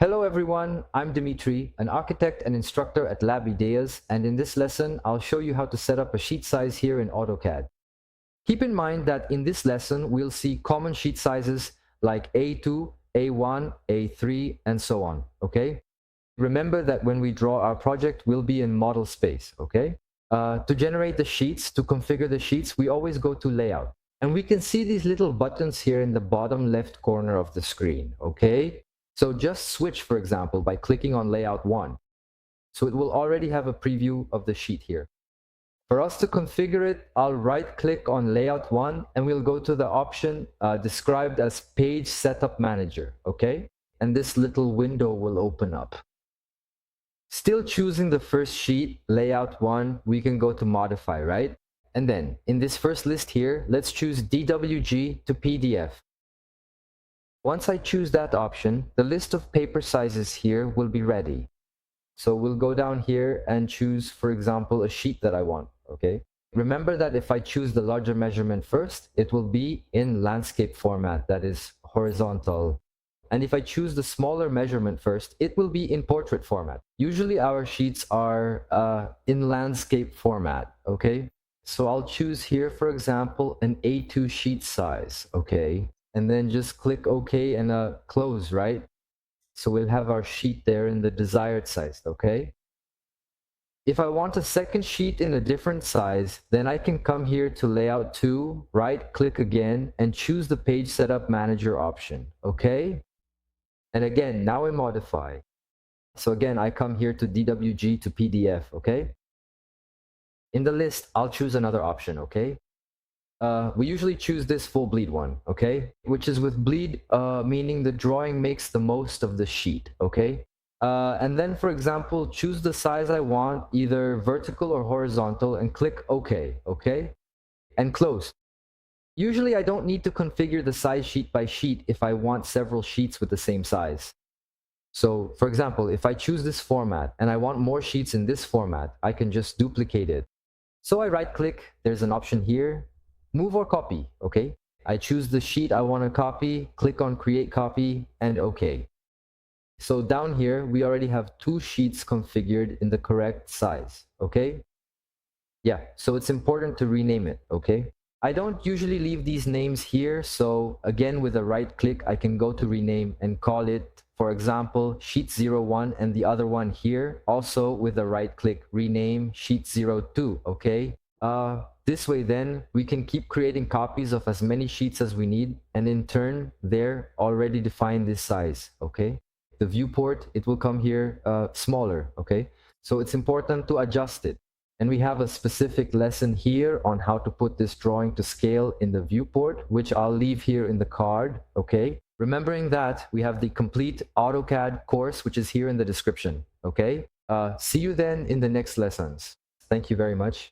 Hello everyone, I'm Dimitri, an architect and instructor at Lab Ideas, and in this lesson, I'll show you how to set up a sheet size here in AutoCAD. Keep in mind that in this lesson, we'll see common sheet sizes like A2, A1, A3, and so on, okay? Remember that when we draw our project, we'll be in model space, okay? To generate the sheets, to configure the sheets, we always go to Layout. And we can see these little buttons here in the bottom left corner of the screen, okay? So just switch, for example, by clicking on Layout 1. So it will already have a preview of the sheet here. For us to configure it, I'll right-click on Layout 1 and we'll go to the option described as Page Setup Manager, okay? And this little window will open up. Still choosing the first sheet, Layout 1, we can go to Modify, right? And then, in this first list here, let's choose DWG to PDF. Once I choose that option, the list of paper sizes here will be ready. So we'll go down here and choose, for example, a sheet that I want, okay? Remember that if I choose the larger measurement first, it will be in landscape format, that is horizontal. And if I choose the smaller measurement first, it will be in portrait format. Usually our sheets are in landscape format, okay? So I'll choose here, for example, an A2 sheet size, okay? And then just click OK and close, right? So we'll have our sheet there in the desired size, okay? If I want a second sheet in a different size, then I can come here to Layout 2, right-click again, and choose the Page Setup Manager option, okay? And again, now I modify. So again, I come here to DWG to PDF, okay? In the list, I'll choose another option, okay? We usually choose this full bleed one, okay? Which is with bleed, meaning the drawing makes the most of the sheet, okay? And then, for example, choose the size I want, either vertical or horizontal, and click OK, okay? And close. Usually, I don't need to configure the size sheet by sheet if I want several sheets with the same size. So, for example, if I choose this format and I want more sheets in this format, I can just duplicate it. So I right-click, there's an option here, Move or copy, okay? I choose the sheet I want to copy, click on Create Copy, and OK. So down here, we already have 2 sheets configured in the correct size, okay? Yeah, so it's important to rename it, okay? I don't usually leave these names here, so again, with a right click, I can go to rename and call it, for example, Sheet 01, and the other one here, also with a right click, rename Sheet 02, okay? This way then, we can keep creating copies of as many sheets as we need, and in turn, they're already defined this size, okay? The viewport, it will come here smaller, okay? So it's important to adjust it. And we have a specific lesson here on how to put this drawing to scale in the viewport, which I'll leave here in the card, okay? Remembering that, we have the complete AutoCAD course, which is here in the description, okay? See you then in the next lessons. Thank you very much.